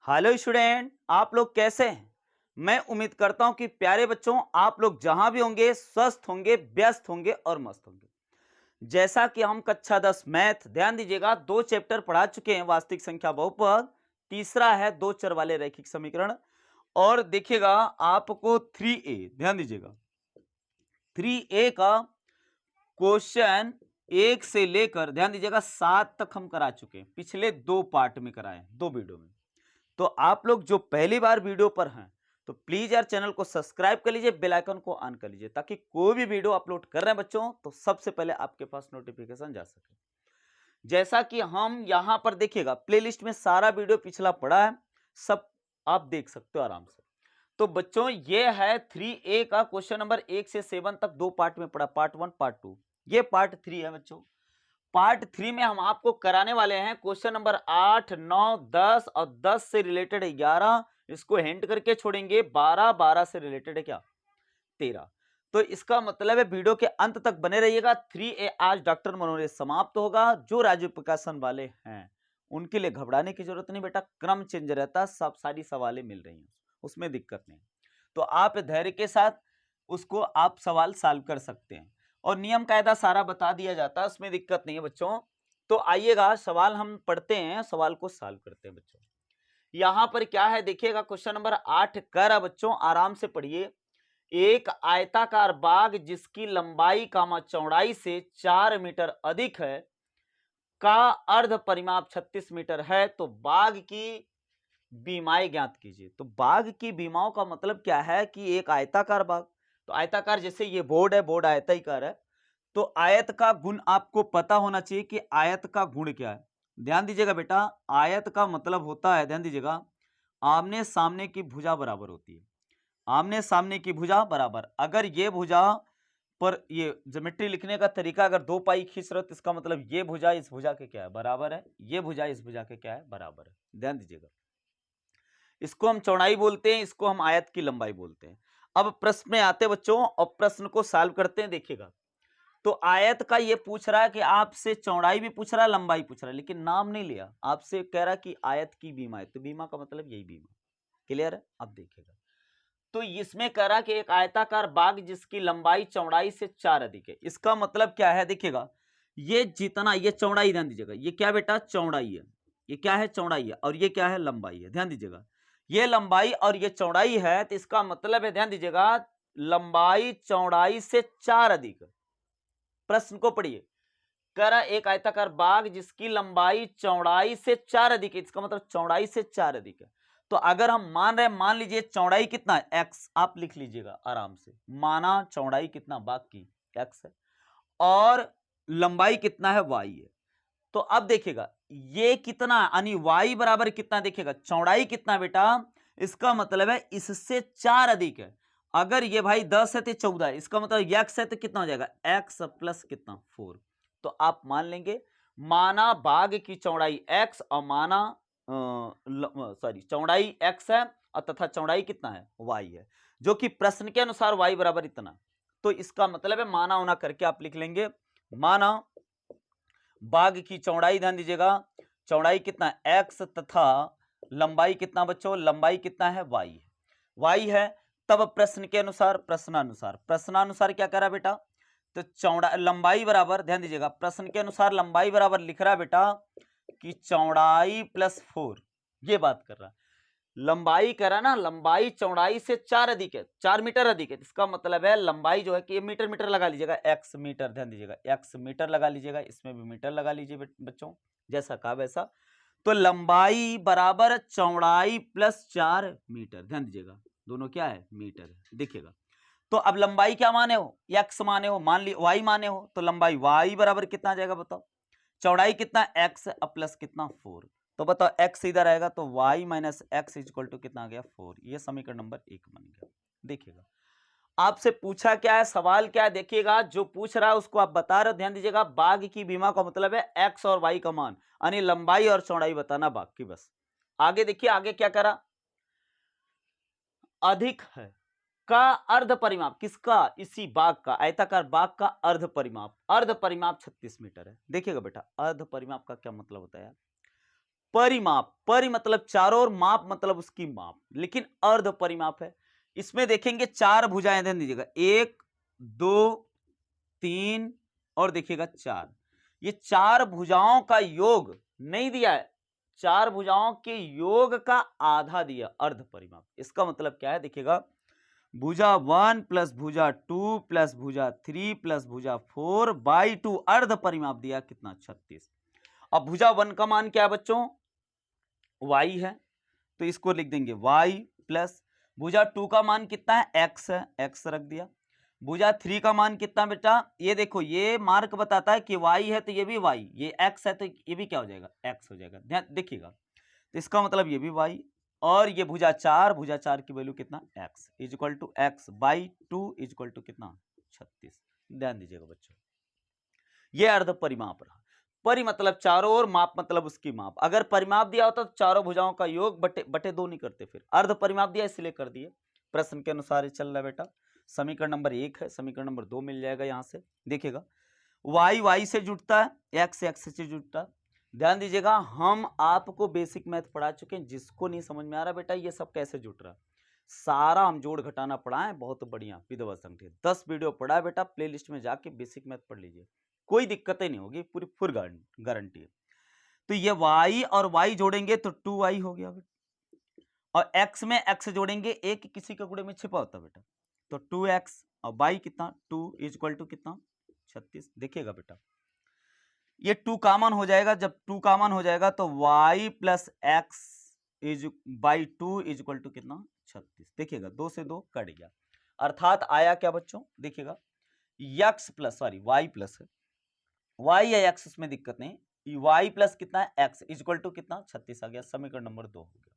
Hello student, आप लोग कैसे हैं? मैं उम्मीद करता हूं कि प्यारे बच्चों आप लोग जहां भी होंगे स्वस्थ होंगे, व्यस्त होंगे और मस्त होंगे। जैसा कि हम कक्षा 10 मैथ ध्यान दीजिएगा, दो चैप्टर पढ़ा चुके हैं। वास्तविक संख्या बहुपद, तीसरा है दो चर वाले रैखिक समीकरण। और देखिएगा आपको 3A ध्यान दीजिएगा, 3A का क्वेश्चन 1 से लेकर ध्यान दीजिएगा 7 तक हम करा चुके हैं। पिछले दो पार्ट में कराए, दो वीडियो में। तो आप लोग जो पहली बार वीडियो पर हैं तो प्लीज यार चैनल को सब्सक्राइब कर लीजिए, बेल आइकन को ऑन कर लीजिए, ताकि कोई भी वीडियो अपलोड कर रहे हैं बच्चों तो सबसे पहले आपके पास नोटिफिकेशन जा सके। जैसा कि हम यहां पर देखिएगा प्लेलिस्ट में सारा वीडियो पिछला पड़ा है, सब आप देख सकते हो आराम से। तो बच्चों ये है 3A का क्वेश्चन नंबर 1 से 7 तक दो पार्ट में पड़ा, पार्ट 1 पार्ट 2। ये पार्ट 3 है बच्चों। पार्ट 3 में हम आपको कराने वाले हैं क्वेश्चन नंबर 8, 9, 10 और 10 से रिलेटेड है 11। इसको हिंट करके छोड़ेंगे 12, 12 से रिलेटेड है क्या 13। तो इसका मतलब है वीडियो के अंत तक बने रहिएगा। 3A आज डॉक्टर मनोज समाप्त होगा। जो राज्य प्रकाशन वाले हैं उनके लिए घबराने की जरूरत नहीं बेटा, क्रम चेंज रहता, सब सारी सवालें मिल रही हैं, उसमें दिक्कत नहीं। तो आप धैर्य के साथ उसको आप सवाल सॉल्व कर सकते हैं और नियम कायदा सारा बता दिया जाता है, उसमें दिक्कत नहीं है बच्चों। तो आइएगा सवाल हम पढ़ते हैं, सवाल को सॉल्व करते हैं बच्चों। यहां पर क्या है देखिएगा, क्वेश्चन नंबर 8 कर बच्चों आराम से पढ़िए। एक आयताकार बाग जिसकी लंबाई चौड़ाई से 4 मीटर अधिक है का अर्ध परिमाप 36 मीटर है, तो बाग की बीमाएं ज्ञात कीजिए। तो बाग की बीमाओं का मतलब क्या है कि एक आयताकार बाग, तो आयताकार जैसे ये बोर्ड है, बोर्ड आयताकार है, तो आयत का गुण आपको पता होना चाहिए कि आयत का गुण क्या है। ध्यान दीजिएगा बेटा, आयत का मतलब होता है, ध्यान दीजिएगा, आमने सामने की भुजा बराबर होती है। आमने सामने की भुजा बराबर, अगर ये भुजा पर ये ज्योमेट्री लिखने का तरीका अगर 2 पाई खींच रहे हो तो इसका मतलब ये भुजा इस भुजा के क्या है बराबर है, ये भुजा इस भुजा के क्या है बराबर है। ध्यान दीजिएगा, इसको हम चौड़ाई बोलते हैं, इसको हम आयत की लंबाई बोलते हैं। अब प्रश्न में आते हैं बच्चों और प्रश्न को सॉल्व करते हैं। देखिएगा, तो आयत का ये पूछ रहा है कि आपसे चौड़ाई भी पूछ रहा है, लंबाई पूछ रहा है, लेकिन नाम नहीं लिया। आपसे कह रहा है कि आयत की बीमा है, तो बीमा का मतलब यही बीमा। क्लियर है? अब देखिएगा, तो इसमें कह रहा कि एक आयताकार बाग जिसकी लंबाई चौड़ाई से 4 अधिक है। इसका मतलब क्या है देखिएगा, ये जितना ये चौड़ाई, ध्यान दीजिएगा, ये क्या बेटा चौड़ाई है, ये क्या है चौड़ाई है, और ये क्या है लंबाई है। ध्यान दीजिएगा, ये लंबाई और ये चौड़ाई है, तो इसका मतलब है, ध्यान दीजिएगा, लंबाई चौड़ाई से 4 अधिक। प्रश्न को पढ़िए, कह रहा एक आयताकार बाग जिसकी लंबाई चौड़ाई से 4 अधिक है, इसका मतलब चौड़ाई से 4 अधिक है। तो अगर हम मान रहे हैं, मान लीजिए चौड़ाई कितना है x, आप लिख लीजिएगा आराम से, माना चौड़ाई कितना बाग की x है और लंबाई कितना है y है। तो अब देखिएगा ये कितना यानी y बराबर कितना, देखिएगा चौड़ाई कितना बेटा, इसका मतलब है इससे 4 अधिक है। अगर ये भाई 10 है तो 14 है, इसका मतलब x है तो कितना हो जाएगा x प्लस कितना 4। तो आप मान लेंगे, माना बाग की चौड़ाई x और माना सॉरी चौड़ाई x है और तथा चौड़ाई कितना है y है, जो कि प्रश्न के अनुसार y बराबर इतना। तो इसका मतलब है माना होना करके आप लिख लेंगे, माना बाग की चौड़ाई, ध्यान दीजिएगा, चौड़ाई कितना x तथा लंबाई कितना बच्चों, लंबाई कितना है y है। तब प्रश्न के अनुसार, प्रश्नानुसार क्या करा बेटा, तो चौड़ा लंबाई बराबर, ध्यान दीजिएगा, प्रश्न के अनुसार लंबाई बराबर लिख रहा है बेटा कि चौड़ाई प्लस 4, ये बात कर रहा है। लंबाई करा ना, लंबाई चौड़ाई से 4 अधिक है, 4 मीटर अधिक है, इसका मतलब है लंबाई जो है कि मीटर मीटर लगा लीजिएगा, x मीटर, ध्यान दीजिएगा x मीटर लगा लीजिएगा, इसमें भी मीटर लगा लीजिए बच्चों, जैसा कहा वैसा। तो लंबाई बराबर चौड़ाई प्लस 4 मीटर, ध्यान दीजिएगा दोनों क्या है मीटर है। देखिएगा, तो अब लंबाई क्या माने हो, x माने हो, मान ली y माने हो, तो लंबाई y बराबर कितना आ जाएगा बताओ, चौड़ाई कितना x प्लस कितना 4। तो बताओ x इधर आएगा तो y minus x equal to कितना आ गया 4। ये समीकरण नंबर 1 बन गया। देखिएगा, आपसे पूछा क्या है, सवाल क्या है, देखिएगा जो पूछ रहा है उसको आप बता रहे हो। ध्यान दीजिएगा, बाग की बीमा का मतलब है x और y का मान, यानी लंबाई और चौड़ाई बताना बाग की, बस। आगे देखिए, आगे क्या करा, अधिक है का अर्ध परिमाप, किसका, इसी बाग का, आयताकार बाग का अर्ध परिमाप, अर्ध परिमाप 36 मीटर है। देखिएगा बेटा, अर्ध परिमाप का क्या मतलब होता है यार, परिमाप, परि मतलब चारों ओर, माप मतलब उसकी माप, लेकिन अर्ध परिमाप है। इसमें देखेंगे 4 भुजाएं, ध्यान दीजिएगा 1 2 3 और देखिएगा 4। ये 4 भुजाओं का योग नहीं दिया है, 4 भुजाओं के योग का आधा दिया, अर्ध परिमाप। इसका मतलब क्या है, देखिएगा भुजा 1 प्लस भुजा 2 प्लस भुजा 3 प्लस भुजा 4 बाई 2 अर्ध परिमाप दिया कितना, 36। अब भुजा 1 का मान क्या है बच्चों, y है, तो इसको लिख देंगे y प्लस भुजा 2 का मान कितना है, x है, x रख दिया। भुजा 3 का मान कितना बेटा, ये देखो ये मार्क बताता है कि y है तो ये भी y, ये x है तो ये भी क्या हो जाएगा, x हो जाएगा। ध्यान देखिएगा, तो इसका मतलब ये भी y, और ये भुजा 4 की वैल्यू कितना, x is equal to x by 2 is equal to कितना, 36। ध्यान दीजिएगा बच्चों, ये अर्ध परिमाप रहा। परि मतलब चारों ओर, माप मतलब उसकी माप। अगर परिमाप दिया होता तो चारों भुजाओं का योग बटे 2 नहीं करते, फिर अर्ध परिमाप दिया इसलिए कर दिए। प्रश्न के अनुसार ये चल रहा है बेटा। समीकरण नंबर 1 है, समीकरण नंबर 2 मिल जाएगा यहां से। देखिएगा y से जुड़ता है, x से जुड़ता है। ध्यान दीजिएगा, हम आपको बेसिक मैथ पढ़ा चुके हैं, जिसको नहीं समझ में आ रहा बेटा ये सब कैसे जुट रहा है, सारा हम जोड़ घटाना पढ़ा है, बहुत बढ़िया विधवा संख्या 10 वीडियो पढ़ा है बेटा, प्लेलिस्ट में जाके बेसिक मैथ पढ़ लीजिए, कोई दिक्कत ही नहीं होगी, पूरी फुल गारंटी है। तो ये y और y जोड़ेंगे तो 2y हो गया बेटा, और x में x जोड़ेंगे, एक किसी के गुणे में छिपा होता बेटा, तो 2x और y कितना 2 इज इक्वल टू कितना 36। देखिएगा बेटा ये 2 कॉमन हो जाएगा, जब 2 कॉमन हो जाएगा तो y plus x is by 2 is equal to कितना 36। देखिएगा 2 से 2 कट गया, अर्थात आया क्या बच्चों, देखिएगा x plus sorry y plus है, y या x इसमें दिक्कत नहीं, y प्लस कितना है x इज इक्वल टू कितना 36 आ गया। समीकरण नंबर 2 हो गया।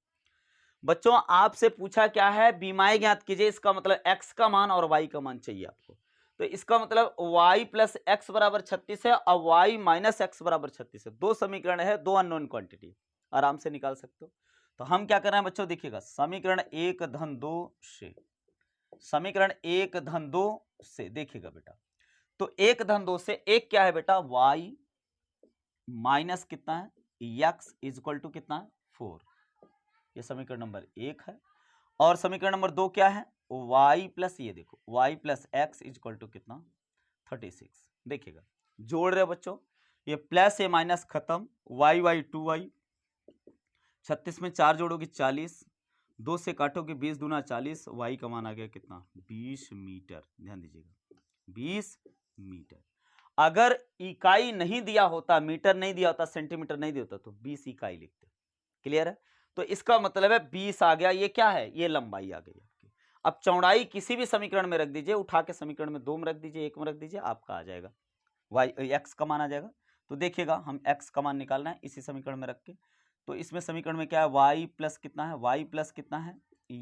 बच्चों आपसे पूछा क्या है, बीमाएं ज्ञात कीजिए, इसका मतलब x का मान और y का मान चाहिए आपको, तो इसका मतलब y प्लस एक्स बराबर 36 है और y माइनस एक्स बराबर 36 है। दो समीकरण है, दो अननोन क्वांटिटी, आराम से निकाल सकते हो। तो हम क्या कर रहे हैं बच्चों, देखिएगा समीकरण 1 धन 2 से, समीकरण 1 धन 2 से देखिएगा बेटा, तो 1 धन 2 से एक क्या है बेटा y माइनस कितना है x इज इक्वल टू कितना है 4, ये समीकरण नंबर 1 है। और समीकरण नंबर 2 क्या है, y प्लस ये देखो y plus x is equal to कितना 36। देखिएगा जोड़ रहे बच्चों, ये प्लस ये माइनस खत्म, y 2y, 36 में 4 जोड़ोगे 40, 2 से काटोगे 20 दूना 40, y का मान आ गया कितना 20 मीटर। ध्यान दीजिएगा 20 मीटर। अगर इकाई नहीं दिया होता, मीटर नहीं दिया होता, सेंटीमीटर नहीं दिया होता तो 20 इकाई लिखते। क्लियर है, तो इसका मतलब है 20 आ गया, ये क्या है, ये लंबाई आ गई आपकी। अब चौड़ाई किसी भी समीकरण में रख दीजिए, उठा के समीकरण में 2 में रख दीजिए, 1 में रख दीजिए, आपका आ जाएगा x का मान आ जाएगा। तो देखिएगा हम x का मान निकालना है इसी समीकरण में रख के, तो इसमें समीकरण में क्या है y प्लस कितना है, y प्लस कितना है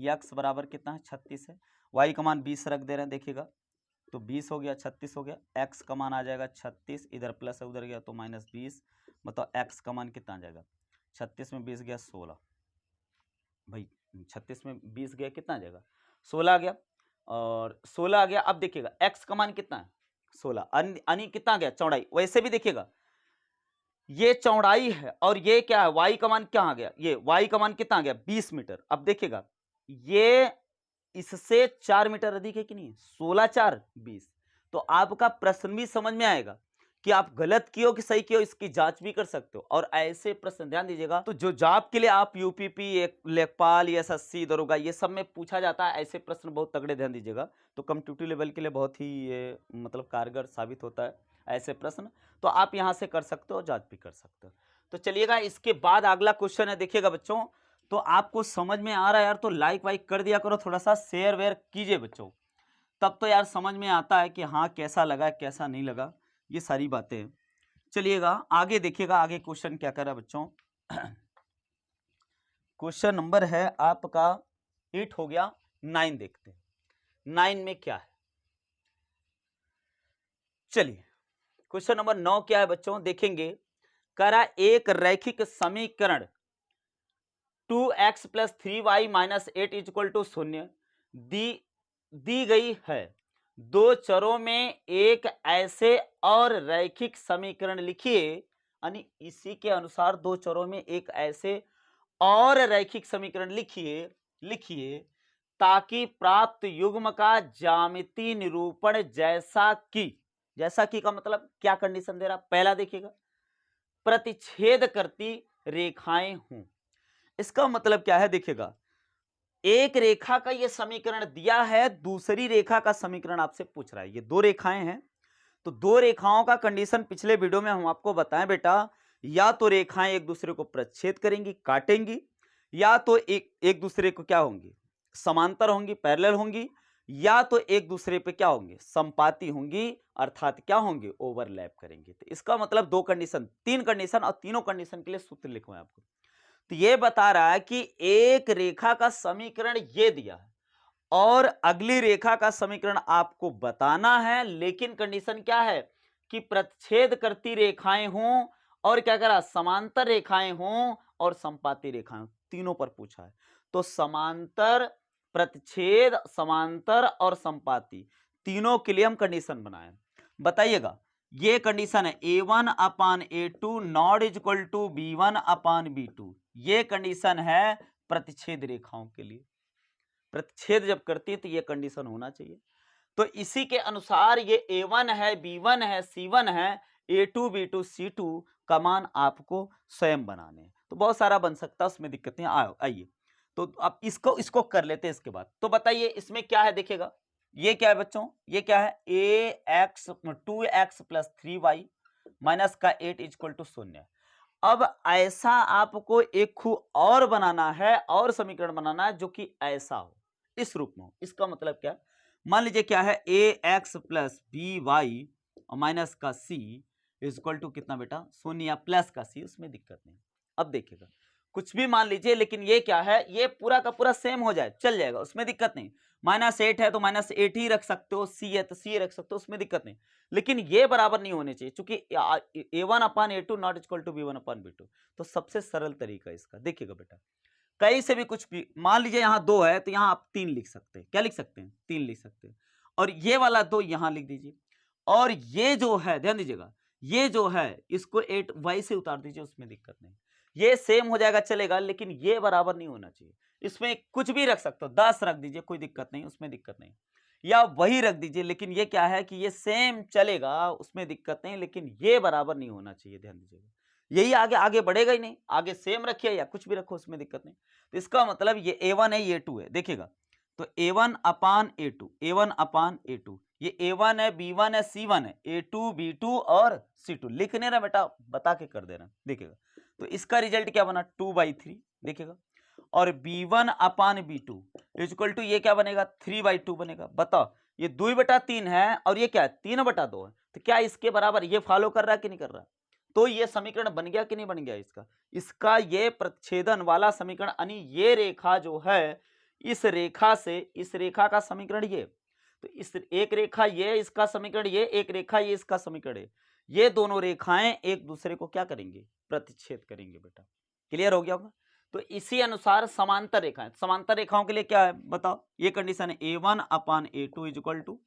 x बराबर कितना है 36 है, y का मान 20 रख दे रहे हैं। देखिएगा तो 20 हो गया 36 हो गया, x का मान आ जाएगा 36, इधर प्लस है उधर गया तो माइनस 20, मतलब x का मान कितना आ जाएगा 36 में 20 गया 16, भाई 36 में 20 गया कितना आ जाएगा 16 आ गया, और 16 आ गया। अब देखिएगा x का मान कितना है 16, अनि कितना आ गया चौड़ाई, वैसे भी देखिएगा ये चौड़ाई है और ये क्या है y का मान क्या आ गया, ये y का मान कितना आ गया 20 मीटर। अब देखिएगा ये इससे 4 मीटर अधिक है कि नहीं, 16 4 20। तो आपका प्रश्न भी समझ में आएगा कि आप गलत किए कि सही किए, इसकी जांच भी कर सकते हो। और ऐसे प्रश्न ध्यान दीजिएगा, तो जो जॉब के लिए आप यूपीपी लेखपाल एसएससी दरोगा ये सब में पूछा जाता है, ऐसे प्रश्न बहुत तगड़े, ध्यान दीजिएगा, तो कॉम्पिटिटिव लेवल के लिए बहुत ही ये मतलब कारगर साबित होता है ऐसे प्रश्न, तो आप यहाँ से कर सकते हो, जांच भी कर सकते हो। तो चलिएगा इसके बाद अगला क्वेश्चन है, देखिएगा बच्चों, तो आपको समझ में आ रहा है यार तो लाइक वाइक कर दिया करो, थोड़ा सा शेयर वेयर कीजिए बच्चों, तब तो यार समझ में आता है कि हाँ कैसा लगा कैसा नहीं लगा, ये सारी बातें। चलिएगा आगे देखिएगा, आगे क्वेश्चन क्या कर रहा है बच्चों। क्वेश्चन नंबर है आपका 8 हो गया, 9 देखते हैं 9 में क्या है। चलिए क्वेश्चन नंबर 9 क्या है बच्चों, देखेंगे करा एक रैखिक समीकरण 2x plus 3y minus 8 is equal to 0 दी गई है। दो चरों में एक ऐसे और रैखिक समीकरण लिखिए यानी इसी के अनुसार दो चरों में एक ऐसे और रैखिक समीकरण लिखिए ताकि प्राप्त युग्म का ज्यामितीय निरूपण जैसा कि का मतलब क्या कंडीशन दे रहा, पहला देखिएगा, प्रतिच्छेद करती रेखाएं हों। इसका मतलब क्या है, देखिएगा, एक रेखा का ये समीकरण दिया है, दूसरी रेखा का समीकरण आपसे पूछ रहा है। ये दो रेखाएं हैं, तो दो रेखाओं का कंडीशन पिछले वीडियो में हम आपको बताएं बेटा, या तो रेखाएं एक दूसरे को प्रतिच्छेद करेंगी, काटेंगी, या तो एक दूसरे को क्या होंगी, समांतर होंगी, पैरेलल होंगी, या तो एक दूसरे पे क्या होंगे, संपाती होंगी, अर्थात क्या होंगे, ओवरलैप करेंगे। तो इसका मतलब दो कंडीशन, तीन कंडीशन, और तीनों कंडीशन के लिए सूत्र लिखूं आपको। तो ये बता रहा है कि एक रेखा का समीकरण ये दिया है और अगली रेखा का समीकरण आपको बताना है, लेकिन कंडीशन क्या है कि प्रतिच्छेद करती रेखाएं हों और क्या करा, समांतर रेखाएं हों और संपाती रेखाएं हों, तीनों पर पूछा है। तो समांतर, प्रतिच्छेद, समांतर और संपाती, तीनों के लिए हम कंडीशन बनाए। बताइएगा, ये कंडीशन है a1/a2 not equal to b1/b2, ये कंडीशन है प्रतिच्छेद रेखाओं के लिए। प्रतिच्छेद जब करती है तो ये कंडीशन होना चाहिए। तो इसी के अनुसार ये a1 है, b1 है, c1 है, a2 b2 c2 का मान आपको स्वयं बनाने हैं। तो बहुत सारा बन सकता है, उसमें दिक्कत नहीं। आइए तो अब इसको कर लेते हैं। इसके बाद तो बताइए इसमें क्या है, देखिएगा, ये क्या है बच्चों, ये क्या है, ax 2x + 3y माइनस का 8 इक्वल टू 0। अब ऐसा आपको एक खू और बनाना है, और समीकरण बनाना है जो कि ऐसा हो, इस रूप में हो। इसका मतलब क्या, मान लीजिए क्या है, ax + by माइनस का c इक्वल टू कितना बेटा, 0 या प्लस का c, उसमें दिक्कत नहीं। अब देखिएगा, कुछ भी मान लीजिए, लेकिन ये क्या है, ये पूरा का पूरा सेम हो जाए, चल जाएगा, उसमें दिक्कत नहीं। -8 है तो -8 ही रख सकते हो, c है तो c रख सकते हो, उसमें दिक्कत नहीं। लेकिन ये बराबर नहीं होने चाहिए, क्योंकि a1/a2 not equal to b1/b2। तो सबसे सरल तरीका इसका देखिएगा बेटा, कहीं से भी कुछ भी मान लीजिए, यहाँ 2 है तो यहाँ आप 3 लिख सकते हैं। क्या लिख सकते हैं, 3 लिख सकते हैं। और ये वाला 2 यहाँ लिख दीजिए, और ये जो है, ध्यान दीजिएगा, ये जो है इसको 8y से उतार दीजिए, उसमें दिक्कत नहीं। ये सेम हो जाएगा, चलेगा, लेकिन ये बराबर नहीं होना चाहिए। इसमें कुछ भी रख सकते हो, 10 रख दीजिए, कोई दिक्कत नहीं, उसमें दिक्कत नहीं, या वही रख दीजिए, लेकिन ये क्या है कि ये सेम चलेगा, उसमें दिक्कत नहीं, लेकिन ये बराबर नहीं होना चाहिए, ध्यान दीजिएगा। यही आगे आगे बढ़ेगा ही नहीं, आगे सेम रखिए या कुछ भी रखो, उसमें दिक्कत नहीं। तो इसका मतलब ये a1 है, ये 2 है, देखिएगा, तो a1/a2, a1/a2, ये a1 है, b1 है, c1 है, a2 b2 और c2 लिखने रहा बेटा, बता के कर देना, देखिएगा। तो इसका रिजल्ट क्या बना, 2/3, देखिएगा। और b1/b2 इक्वल टू ये क्या बनेगा, 3/2 बनेगा। बताओ, ये 2/3 है और ये क्या है, 3/2 है, तो क्या इसके बराबर ये फॉलो कर रहा है कि नहीं कर रहा? तो ये समीकरण बन गया कि नहीं बन गया इसका ये प्रतिच्छेदन वाला समीकरण, यानी ये रेखा जो है, इस रेखा से इस रेखा का समीकरण ये, तो इस एक रेखा ये इसका समीकरण, ये एक रेखा ये इसका समीकरण है, ये दोनों रेखाएं एक दूसरे को क्या करेंगे, प्रतिच्छेद करेंगे बेटा। क्लियर हो गया होगा? तो इसी अनुसार समांतर रेखाएं, समांतर रेखाओं के लिए क्या है बताओ, ये कंडीशन है a1/a2 equal to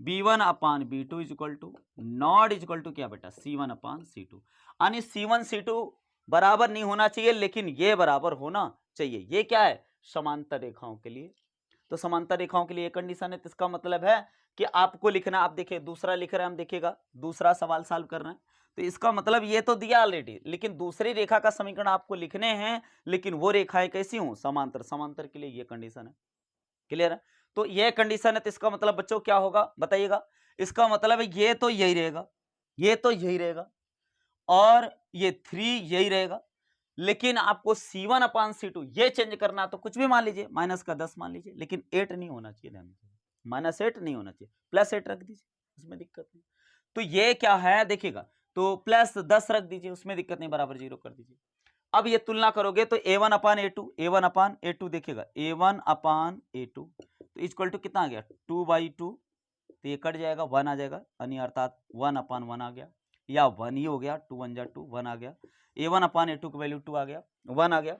b1/b2 equal to not equal to क्या बेटा, c1/c2, यानी c1 c2 बराबर नहीं होना चाहिए, लेकिन ये बराबर होना चाहिए। ये क्या है, समांतर रेखाओं के लिए। तो समांतर रेखाओं के लिए कंडीशन है, तो इसका मतलब है कि आपको लिखना, आप देखिए दूसरा लिख रहे हैं हम, देखिएगा दूसरा सवाल सॉल्व कर रहे हैं, तो इसका मतलब ये तो दिया ऑलरेडी, लेकिन दूसरी रेखा का समीकरण आपको लिखने हैं, लेकिन वो रेखाएं कैसी हों, समांतर। समांतर के लिए ये कंडीशन है। क्लियर है? तो ये कंडीशन है, तो इसका मतलब बच्चों क्या होगा बताइएगा, इसका मतलब है ये तो यही रहेगा, ये तो यही रहेगा, और ये 3 यही रहेगा, लेकिन आपको c1/c2 ये चेंज करना, तो कुछ भी मान लीजिए, -10 मान लीजिए, लेकिन 8 नहीं होना चाहिए, ध्यान दीजिए, -8 नहीं होना चाहिए, +8 रख दीजिए, उसमें दिक्कत नहीं। तो ये क्या है देखिएगा, तो +10 रख दीजिए, उसमें दिक्कत नहीं, बराबर 0 कर दीजिए। अब ये तुलना करोगे तो a1/a2 देखिएगा, a1/a2 तो इक्वल टू कितना आ गया, 2/2, तो ये कट जाएगा, 1 आ जाएगा, यानी अर्थात 1/1 आ गया, या 1 ही हो गया, 2 1 जा 2, 1 आ गया। a1/a2 की वैल्यू 2 आ गया, 1 आ गया।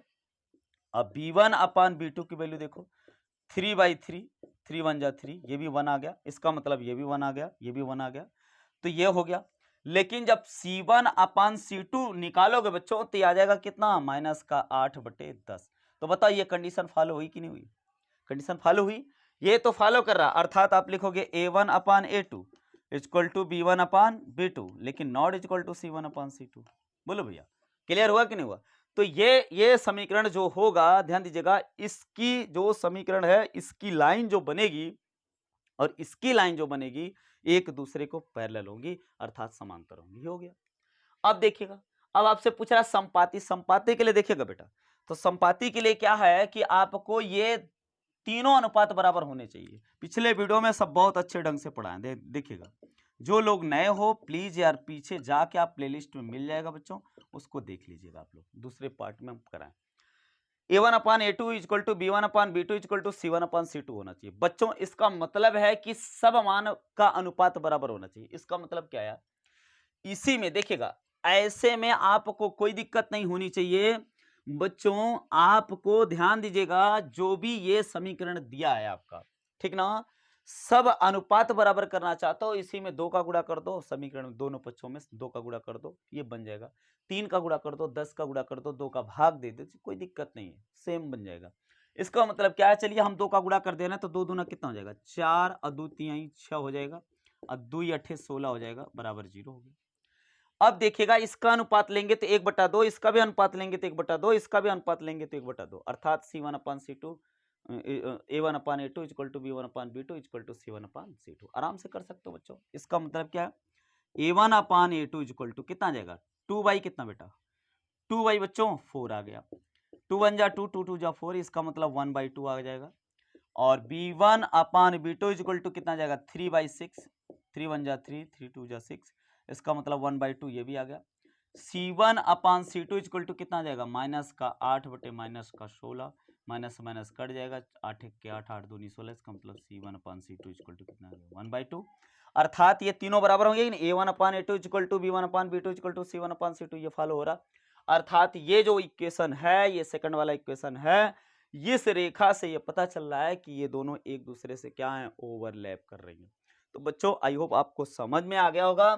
अब b1/b2 की वैल्यू देखो, 3/3, 3 1 जा 3, ये भी 1 आ गया, इसका मतलब ये भी 1 आ गया, ये भी 1 आ गया, तो ये हो गया। लेकिन जब C1 अपान C2 निकालोगे बच्चों तो ये आ जाएगा कितना, माइनस का 8/10। तो बताओ ये कंडीशन फॉलो हुई कि नहीं हुई? कंडीशन फॉलो हुई, ये तो फॉलो कर रहा, अर्थात आप लिखोगे A1 upon A2 equal to B1 upon B2, लेकिन not equal to C1 upon C2। बोलो भैया, क्लियर हुआ कि नहीं हुआ? तो ये समीकरण जो होगा, ध्यान दीजिएगा, इसकी जो समीकरण है, इसकी लाइन जो बनेगी और इसकी लाइन जो बनेगी, एक दूसरे को पैरेलल होंगी, अर्थात समांतर होंगी। हो गया। अब देखिएगा, अब आपसे पूछ रहा संपाती, संपाती के लिए देखिएगा बेटा, तो संपाती के लिए क्या है कि आपको ये तीनों अनुपात बराबर होने चाहिए। पिछले वीडियो में सब बहुत अच्छे ढंग से पढ़ाए, देखिएगा। जो लोग नए हो प्लीज यार पीछे जाके आप प्लेलिस्ट में मिल जाएगा बच्चों, उसको देख लीजिएगा आप लोग, दूसरे पार्ट में हम कराएं। A1 upon A2 equal to B1 upon B2 equal to C1 upon C2 होना चाहिए बच्चों। इसका मतलब है कि सब मान का अनुपात बराबर होना चाहिए। इसका मतलब क्या है, इसी में देखिएगा, ऐसे में आपको कोई दिक्कत नहीं होनी चाहिए बच्चों। आपको ध्यान दीजिएगा, जो भी ये समीकरण दिया है आपका, ठीक ना, सब अनुपात बराबर करना चाहता हो, इसी में 2 का गुणा कर दो, समीकरण में दोनों पक्षों में 2 का गुणा कर दो, ये बन जाएगा। 3 का गुणा कर दो, 10 का गुणा कर दो, 2 का भाग दे दो, कोई दिक्कत नहीं है, सेम बन जाएगा। इसका मतलब क्या है, चलिए हम 2 का गुणा कर दे रहे हैं, तो 2 दूना कितना हो जाएगा, 4 और 2 तिहाई 6 हो जाएगा, और 2 अट्ठे 16 हो जाएगा, बराबर 0 हो गया। अब देखिएगा, इसका अनुपात लेंगे तो 1/2, इसका भी अनुपात लेंगे तो 1/2, इसका भी अनुपात लेंगे तो 1/2, अर्थात C1 upon C2 A1 upon A2 equal to B1 upon B2 equal to C1 upon C2। आराम से कर सकते हो बच्चों। इसका मतलब क्या है, A1 upon A2 equal to कितना आ जाएगा, 2 कितना बेटा, 2 बच्चों 4 आ गया, 2 1 जा 2, 2 2 जा 4, इसका मतलब 1/2 आ जाएगा। और B1 upon B2 equal to कितना आ जाएगा, 3/6, 3 1 जा 3, 3 2 जा 6, इसका मतलब 1/2 ये भी आ गया। C1 upon C2 equal to कितना आ जाएगा, माइनस का 8 बटे माइनस का 16, माइनस माइनस कट जाएगा, 8 1 के 8, 8 2 16, इसका मतलब C1 upon C2 equal to कितना आ गया, 1/2। अर्थात ये तीनों बराबर होंगे, A1 upon A2 equal to B1 upon B2 equal to C1 upon C2, ये फॉलो हो रहा। अर्थात ये जो इक्वेशन है, ये सेकंड वाला इक्वेशन है, इस रेखा से ये पता चल रहा है कि ये दोनों एक दूसरे से क्या है, ओवरलैप कर रही हैं। तो बच्चों आई होप आपको समझ में आ गया होगा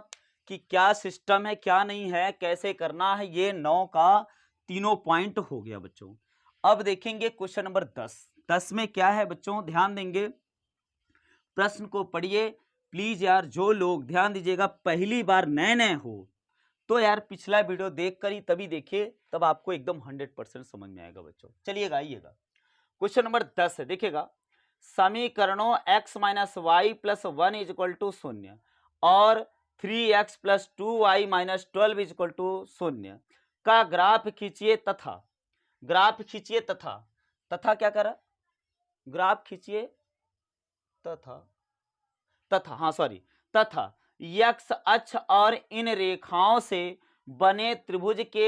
कि क्या सिस्टम है, क्या नहीं है, कैसे करना है। ये 9 का तीनों पॉइंट हो गया बच्चों। अब देखेंगे क्वेश्चन नंबर 10। 10 में क्या है बच्चों, ध्यान देंगे, प्रश्न को पढ़िए प्लीज यार। जो लोग ध्यान दीजिएगा पहली बार नए नए हो तो यार पिछला वीडियो देख कर ही तभी देखिए, तब आपको एकदम 100% समझ में आएगा बच्चों। चलिएगा आइएगा, क्वेश्चन नंबर 10 है, देखिएगा। समीकरणों x minus y plus 1 is equal to 0 और 3x plus 2y minus 12 is equal to 0 का ग्राफ खींचिए तथा, ग्राफ खींचिए तथा, तथा क्या कर रहा, ग्राफ खींचिए तथा, तथा हाँ सॉरी, तथा x अक्ष और इन रेखाओं से बने त्रिभुज के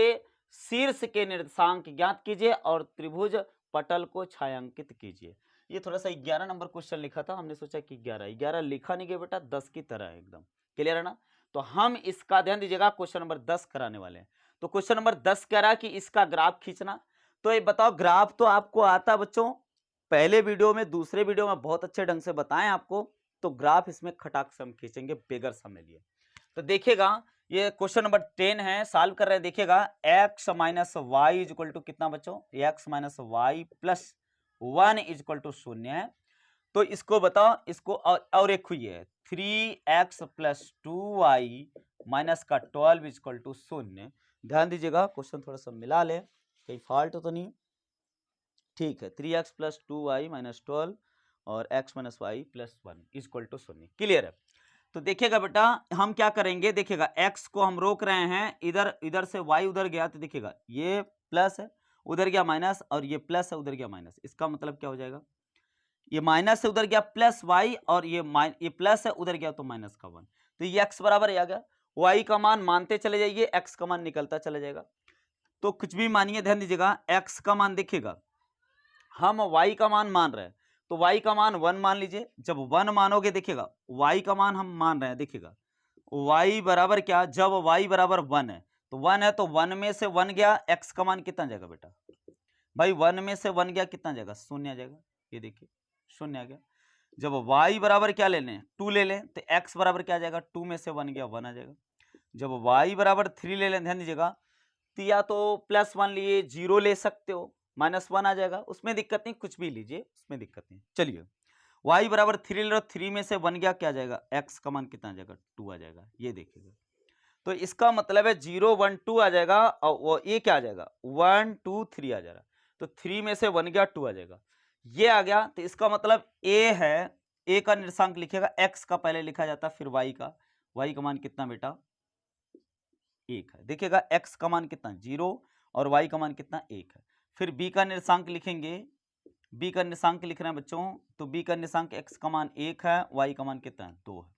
शीर्ष के निर्देशांक ज्ञात कीजिए और त्रिभुज पटल को छायांकित कीजिए। ये थोड़ा सा 11 नंबर क्वेश्चन लिखा था, हमने सोचा कि 11 लिखा नहीं गया बेटा, 10 की तरह है एकदम, क्लियर है ना। तो हम इसका ध्यान दीजिएगा, क्वेश्चन नंबर 10 कराने वाले हैं। तो क्वेश्चन नंबर 10 कह रहा है कि इसका ग्राफ खींचना। तो ये बताओ, ग्राफ तो आपको आता बच्चों, पहले वीडियो में दूसरे वीडियो में बहुत अच्छे ढंग से बताएं आपको। तो ग्राफ इसमें खटाक से हम खींचेंगे बेगर समय लिए। तो देखिएगा, ये क्वेश्चन नंबर 10 है, सॉल्व कर रहे हैं। देखिएगा x minus y is equal to कितना बच्चों, x minus y plus 1 is equal to 0 है। तो इसको बताओ, इसको और एक हुई है 3x प्लस 2y माइनस का 12 इज इक्वल टू 0। ध्यान दीजिएगा, क्वेश्चन थोड़ा सा मिला ले, कहीं फॉल्ट तो नहीं, ठीक है। 3x प्लस 2y माइनस 12 और x minus y plus 1 equal to 0, clear है। तो देखिएगा बेटा, हम क्या करेंगे, देखिएगा x को हम रोक रहे हैं, इधर इधर से y उधर गया, तो देखिएगा ये प्लस है, उधर गया माइनस, और ये प्लस है, उधर गया माइनस। इसका मतलब क्या हो जाएगा, ये माइनस से उधर गया प्लस y, और ये प्लस है, उधर गया तो माइनस का 1। तो ये x बराबर आ गया, y का मान मानते चले जाइए, x का मान निकलता चला जाएगा। तो कुछ भी मानिए, ध्यान दीजिएगा, x का मान देखिएगा, हम y का मान मान रहे हैं, तो y का मान 1 मान लीजिए। जब 1 मानोगे, देखिएगा y का मान हम मान रहे हैं, देखिएगा y बराबर क्या, जब y बराबर 1 है, तो 1 है तो 1 में से 1 गया, x का मान कितना जाएगा बेटा, भाई 1 में से 1 गया, कितना जाएगा, 0 आ जाएगा। ये देखिए 0 आ गया। जब y बराबर क्या ले लें, 2 ले लें, तो x बराबर क्या आ जाएगा, 2 में से 1 गया, 1 आ जाएगा। जब y बराबर 3 ले लें, ध्यान दीजिएगा, तो या तो +1 लिए, 0 ले सकते हो, -1 आ जाएगा, उसमें दिक्कत नहीं, कुछ भी लीजिए, उसमें दिक्कत नहीं। चलिए, y बराबर 3 ले लो, 3 में से 1 गया, क्या आ जाएगा, x का मान कितना आ जाएगा, 2 आ जाएगा, ये देखिएगा। तो इसका मतलब है 0 1 2 आ जाएगा, और वो ये क्या आ जाएगा, 1 2 3 आ जाएगा। तो 3 में से 1 गया, 2 आ जाएगा, ये आ गया। तो इसका मतलब a है, a का निर्देशांक लिखिएगा, x का पहले लिखा जाता, फिर y का मान कितना बेटा, 1 है। देखिएगा x का मान कितना, 0, और y का मान कितना, 1 है। फिर b का निर्देशांक लिखेंगे, b का निर्देशांक लिख रहे हैं बच्चों, तो b का निर्देशांक x का मान 1 है, y का मान कितना है, 2 है।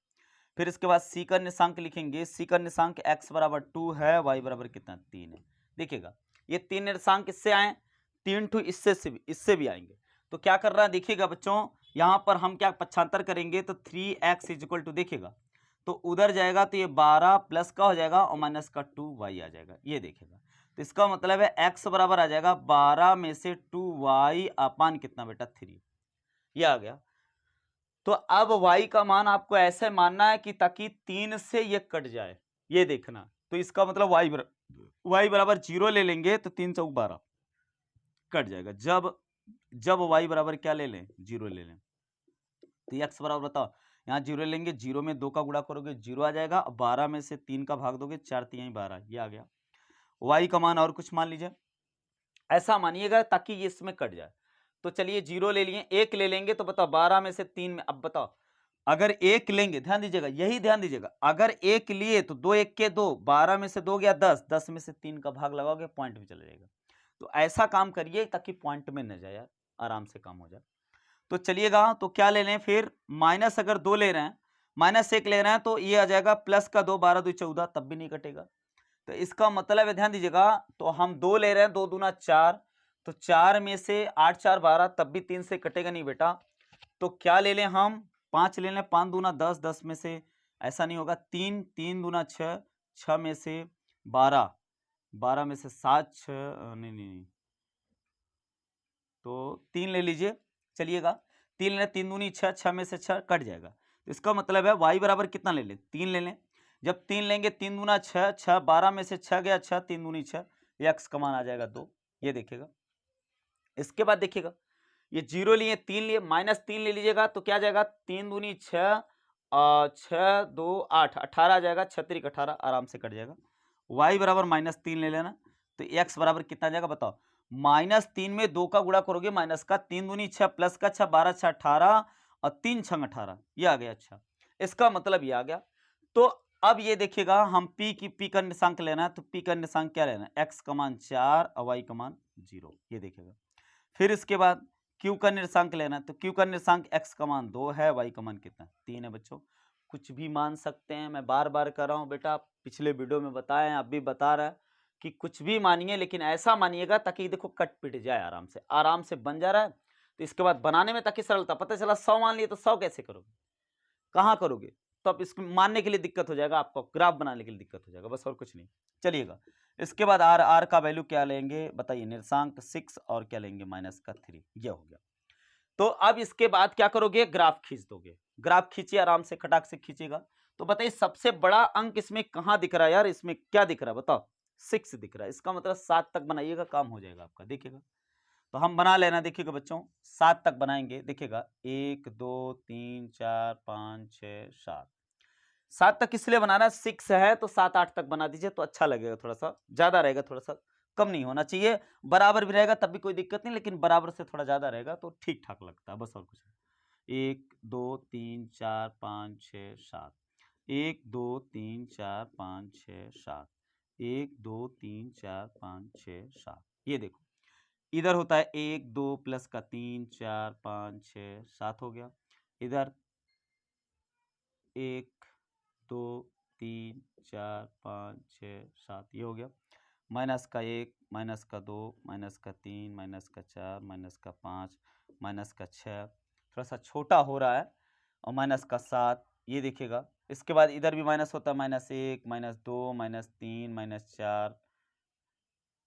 फिर इसके बाद c का निर्देशांक लिखेंगे, c का निर्देशांक x बराबर 2 है, y बराबर कितना, 3 है। देखिएगा ये 3 निर्देशांक इससे आए, 3 ठू इससे भी आएंगे। तो क्या कर रहा है, देखिएगा बच्चों, यहाँ पर हम क्या पक्षांतर करेंगे, तो 3x इक्वल टू, देखिएगा तो उधर जाएगा तो ये 12 प्लस का हो जाएगा और माइनस का 2y आ जाएगा, ये देखिएगा। तो इसका मतलब है x बराबर आ जाएगा 12 में से 2y अपान कितना बेटा, 3, ये आ गया। तो अब y का मान आपको ऐसे मानना है कि ताकि 3 से ये कट जाए, ये देखना। तो इसका मतलब y बराबर 0 ले लेंगे तो 3 चौक 12 कट जाएगा। जब y बराबर क्या ले लें, 0 ले लें, तो x बराबर बताओ, यहाँ 0 लेंगे, 0 में 2 का गुणा करोगे 0 आ जाएगा, 12 में से 3 का भाग दोगे, 4 3 12, ये आ गया। y का मान और कुछ मान लीजिए, ऐसा मानिएगा ताकि ये इसमें कट जाए। तो चलिए 0 ले लिए, 1 ले लेंगे, तो बताओ 12 में से 3 में, अब बताओ अगर 1 लेंगे, ध्यान दीजिएगा, यही ध्यान दीजिएगा, अगर 1 लिए तो 2 1 के 2, 12 में से 2 गया 10, 10 में से 3 का भाग लगाओगे, पॉइंट में चला जाएगा। तो ऐसा काम करिए ताकि पॉइंट में न जाए यार, आराम से काम हो जाए। तो चलिएगा, तो क्या ले लें फिर, माइनस अगर 2 ले रहे हैं, -1 ले रहे हैं, तो ये आ जाएगा प्लस का 2, 12 2 14, तब भी नहीं कटेगा। तो इसका मतलब है, ध्यान दीजिएगा, तो हम 2 ले रहे हैं, 2 दूना 4, तो 4 में से 8 4 12, तब भी 3 से कटेगा नहीं बेटा। तो क्या ले लें हम, 5 ले लें, 5 दूना 10, 10 में से ऐसा नहीं होगा, 3 3 दूना 6, 6 में से 12, 12 में से 7 6 नहीं नहीं नहीं, तो 3 ले लीजिए, चलिएगा 3 ले, 3 दूनी 6, 6 में से 6 कट जाएगा। तो इसका मतलब है y बराबर कितना ले लें, 3 ले लें। जब 3 लेंगे, 3 दूना 6, 6 12 में से 6 गया 6, 3 दूनी 6, ये x का मान आ जाएगा 2, ये देखिएगा। इसके बाद देखिएगा, ये 0 लिए, 3 लिए, -3 ले लीजिएगा, तो क्या जाएगा, 3 दूनी 6, 6 2 8, 18 आ जाएगा, 6 3 18, आराम से कट जाएगा। y बराबर -3 ले लेना, तो x बराबर कितना आ जाएगा बताओ, -3 में 2 का गुणा करोगे, माइनस का, 3 दूनी 6 प्लस का 6, 12 6 18, और 3 6 18, ये आ गया। अच्छा, इसका मतलब ये आ गया। तो अब ये देखिएगा, हम p का निर्देशांक लेना है, तो p का निर्देशांक क्या लेना है, x का मान 4 और y का मान 0, ये देखिएगा। फिर इसके बाद q का निर्देशांक लेना है, तो q का निर्देशांक x का मान 2 है, y का मान कितना, 3 है बच्चों। कुछ भी मान सकते हैं, मैं बार बार कर रहा हूँ बेटा, पिछले वीडियो में बताए, अब भी बता रहा है कि कुछ भी मानिए, लेकिन ऐसा मानिएगा ताकि देखो कट पिट जाए, आराम से बन जा रहा है। तो इसके बाद बनाने में ताकि सरलता, पता चला 100 मान लिए तो 100 कैसे करोगे, कहाँ करोगे, तो अब इसको मानने के लिए दिक्कत हो जाएगा, आपको ग्राफ बनाने के लिए दिक्कत हो जाएगा, बस और कुछ नहीं। चलिएगा, इसके बाद आर का वैल्यू क्या लेंगे बताइए, निर्देशांक 6 और क्या लेंगे, -3, ये हो गया। तो अब इसके बाद क्या करोगे, ग्राफ खींच दोगे, ग्राफ खींचिए, आराम से खटाक से खींचेगा। तो बताइए सबसे बड़ा अंक इसमें कहाँ दिख रहा है यार, इसमें क्या दिख रहा है बताओ, 6 दिख रहा है, इसका मतलब 7 तक बनाइएगा, काम हो जाएगा आपका, देखिएगा। तो हम बना लेना, देखिएगा बच्चों, 7 तक बनाएंगे, देखिएगा 1 2 3 4 5 6 7, 7 तक इसलिए बनाना है, 6 है तो 7 8 तक बना दीजिए, तो अच्छा लगेगा, थोड़ा सा ज्यादा रहेगा, थोड़ा सा कम नहीं होना चाहिए, बराबर भी रहेगा तब भी कोई दिक्कत नहीं, लेकिन बराबर से थोड़ा ज्यादा रहेगा तो ठीक ठाक लगता है, बस और कुछ नहीं। 1 2 3 4 5 6 7, 1 2 3 4 5 6 7, 1 2 3 4 5 6 7, ये देखो इधर होता है 1 2 प्लस का 3 4 5 6 7 हो गया, इधर 1 2 3 4 5 6 7, ये हो गया। माइनस का 1, माइनस का 2, माइनस का 3, माइनस का 4, माइनस का 5, माइनस का 6, थोड़ा सा छोटा हो रहा है, और माइनस का 7, ये देखिएगा। इसके बाद इधर भी माइनस होता है, -1, -2, -3, -4,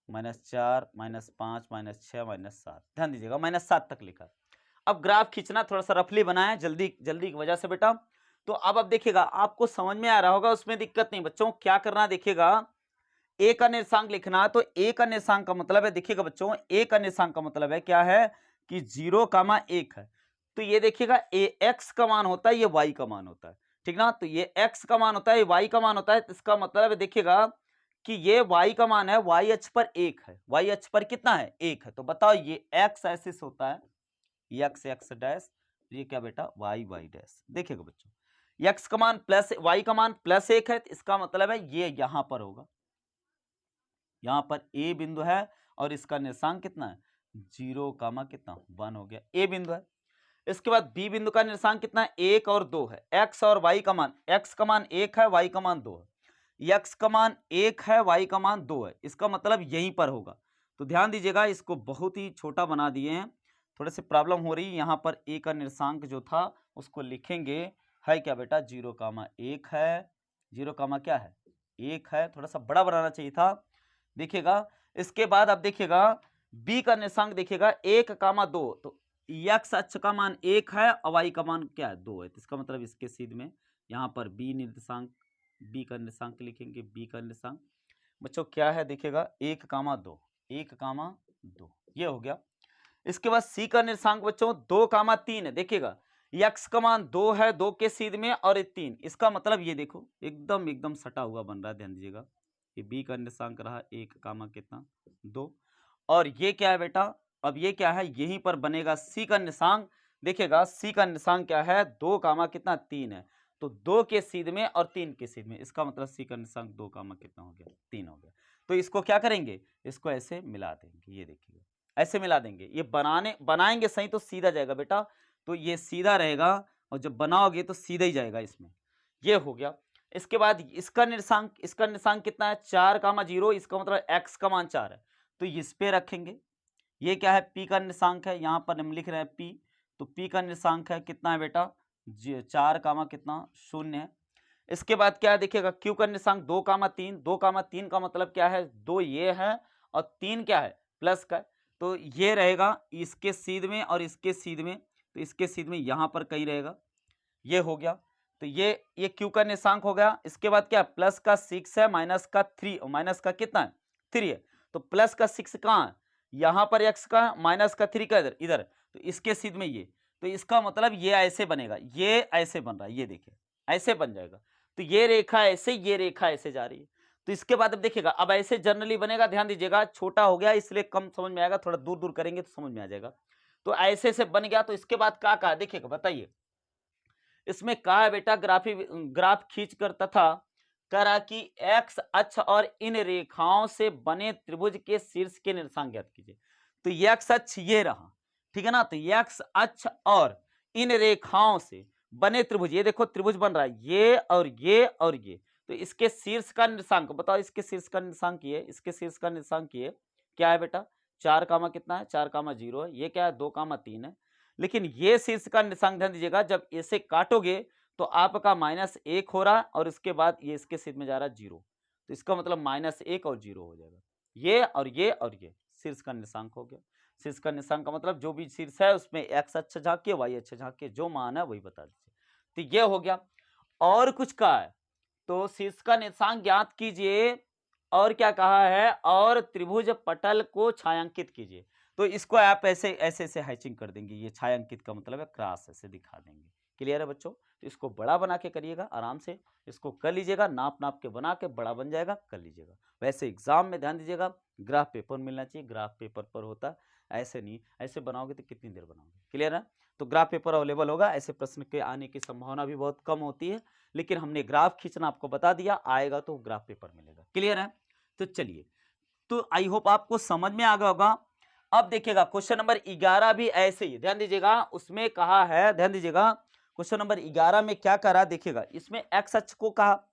-4, -5, -6, -7, ध्यान दीजिएगा, -7 तक लिखा। अब ग्राफ खींचना थोड़ा सा रफली बनाए, जल्दी जल्दी की वजह से बेटा, तो अब देखिएगा आपको समझ में आ रहा होगा, उसमें दिक्कत नहीं बच्चों। क्या करना देखिएगा, ए का निर्देशांक लिखना। तो ए का निर्देशांक का मतलब है, देखिएगा बच्चों, ए का निर्देशांक का मतलब है क्या है कि 0,1 है। तो ये देखिएगा ए एक्स का मान होता है, ये वाई का मान होता है, ठीक ना। तो ये एक्स का मान होता है, ये वाई का मान होता है। तो इसका मतलब है देखिएगा कि ये वाई का मान है, वाई अक्ष पर 1 है, वाई अक्ष पर कितना है 1 है। तो बताओ ये एक्स ऐसे से होता है, एक्स एक्स डैश, ये क्या बेटा वाई वाई डैश। देखिएगा बच्चों, एक्स का मान प्लस, वाई का मान +1 है, तो इसका मतलब है ये यहां पर होगा, यहां पर ए बिंदु है और इसका निर्देशांक कितना है 0, कितना 1 हो गया, ए बिंदु है। इसके बाद बी बिंदु का निर्देशांक कितना है 1 और 2 है। एक्स और वाई का मान, एक्स का मान 1 है, वाई का मान 2 है। एक्स का मान 1 है, वाई का मान 2 है, इसका मतलब यहीं पर होगा। तो ध्यान दीजिएगा, इसको बहुत ही छोटा बना दिए हैं, थोड़े से प्रॉब्लम हो रही है। यहाँ पर ए का निर्देशांक जो था उसको लिखेंगे, है क्या बेटा 0,1 है, 0, क्या है 1 है, थोड़ा सा बड़ा बनाना चाहिए था। देखिएगा इसके बाद अब देखिएगा बी का निर्देशांक देखिएगा 1,2, तो एक्स अक्ष का मान 1 है और वाई का मान क्या है 2 है। तो इसका मतलब इसके सीध में यहाँ पर बी निर्देशांक, बी का निर्देशांक लिखेंगे, बी का निर्देशांक बच्चों क्या है देखिएगा 1,2, 1,2 ये हो गया। इसके बाद सी का निर्देशांक बच्चों 2,3 है। देखिएगा एक्स का मान 2 है, 2 के सीध में और 3, इसका मतलब ये देखो एकदम एकदम सटा हुआ बन रहा है, ध्यान दीजिएगा। ये बी का निर्देशांक रहा 1, कितना 2, और ये क्या है बेटा, अब ये क्या है यहीं पर बनेगा सी का निर्देशांक। देखिएगा सी का निर्देशांक क्या है 2, कितना 3 है। तो 2 के सीध में और 3 के सीध में, इसका मतलब सी का निर्देशांक 2, कितना हो गया 3 हो गया। तो इसको क्या करेंगे, इसको ऐसे मिला देंगे, ये देखिएगा ऐसे मिला देंगे। ये बनाएंगे सही तो सीधा जाएगा बेटा, तो ये सीधा रहेगा और जब बनाओगे तो सीधा ही जाएगा इसमें, ये हो गया। इसके बाद इसका निर्देशांक कितना है 4,0, इसका मतलब एक्स का मान 4 है, तो इस पे रखेंगे। ये क्या है पी का निर्देशांक है, यहाँ पर हम लिख रहे हैं पी, तो पी का निर्देशांक है कितना है बेटा 4, कितना 0 है। इसके बाद क्या है देखिएगा क्यू का निर्देशांक 2,3, 2,3 का मतलब क्या है 2 ये है और 3 क्या है प्लस का है। तो ये रहेगा इसके सीध में और इसके सीध में, तो इसके सीध में यहाँ पर कहीं रहेगा, ये हो गया। तो ये क्यू का निर्देशांक हो गया। इसके बाद क्या प्लस का 6 है, माइनस का 3, माइनस का कितना है 3 है। तो प्लस का 6 कहाँ है यहाँ पर एक्स का, माइनस का 3 का इधर इधर, तो इसके सीध में ये, तो इसका मतलब ये ऐसे बनेगा, ये ऐसे बन रहा है, ये देखिए ऐसे बन जाएगा। तो ये रेखा ऐसे, ये रेखा ऐसे जा रही है। तो इसके बाद अब देखिएगा अब ऐसे जनरली बनेगा, ध्यान दीजिएगा छोटा हो गया इसलिए कम समझ में आएगा, थोड़ा दूर दूर करेंगे तो समझ में आ जाएगा। तो ऐसे से बन गया। तो इसके बाद क्या कहा देखिएगा बताइए, इसमें कहा है बेटा ग्राफ खींच कर तथा करा कि एक्स अक्ष और इन रेखाओं से बने त्रिभुज के शीर्ष के निर्देशांक ज्ञात कीजिए। तो एक्स अक्ष ये रहा, ठीक है ना। तो एक्स अक्ष और इन रेखाओं से बने त्रिभुज, ये देखो त्रिभुज बन रहा है, ये और ये और ये, तो इसके शीर्ष का निर्देशांक बताओ, इसके शीर्ष का निर्देशांक ये, इसके शीर्ष का निर्देशांक ये क्या है बेटा 4, कितना है 4,0 है, ये क्या है 2,3 है। लेकिन ये शीर्ष का निर्देशांक ध्यान दीजिएगा, जब इसे काटोगे तो आपका -1 हो रहा और इसके बाद ये इसके शीर्ष में जा रहा है 0, तो इसका मतलब -1 और 0 हो जाएगा। ये और ये और ये शीर्ष का निर्देशांक हो गया। शीर्ष का निर्देशांक का मतलब जो भी शीर्ष है उसमें एक्स अक्ष झांकिए, वाई अक्ष झांकिए, जो मान है वही बता दीजिए। तो ये हो गया। और कुछ कहा है, तो शीर्ष का निर्देशांक ज्ञात कीजिए, और क्या कहा है, और त्रिभुज पटल को छायांकित कीजिए। तो इसको आप ऐसे ऐसे ऐसे हैचिंग कर देंगे, ये छायांकित का मतलब है क्रॉस ऐसे दिखा देंगे। क्लियर है बच्चों। तो इसको बड़ा बना के करिएगा, आराम से इसको कर लीजिएगा, नाप नाप के बना के बड़ा बन जाएगा, कर लीजिएगा। वैसे एग्जाम में ध्यान दीजिएगा ग्राफ पेपर मिलना चाहिए, ग्राफ पेपर पर होता ऐसे नहीं, ऐसे बनाओगे तो कितनी देर बनाओगे। क्लियर है। तो ग्राफ पेपर अवेलेबल होगा, ऐसे प्रश्न के आने की संभावना भी बहुत कम होती है, लेकिन हमने ग्राफ खींचना आपको बता दिया, आएगा तो ग्राफ पेपर मिलेगा। क्लियर है। तो चलिए, तो आई होप आपको समझ में आ गया होगा। अब देखिएगा क्वेश्चन नंबर 11 भी ऐसे ही, ध्यान दीजिएगा उसमें कहा है, ध्यान दीजिएगा क्वेश्चन नंबर 11 में क्या करा देखिएगा, इसमें एक्स अक्ष को कहा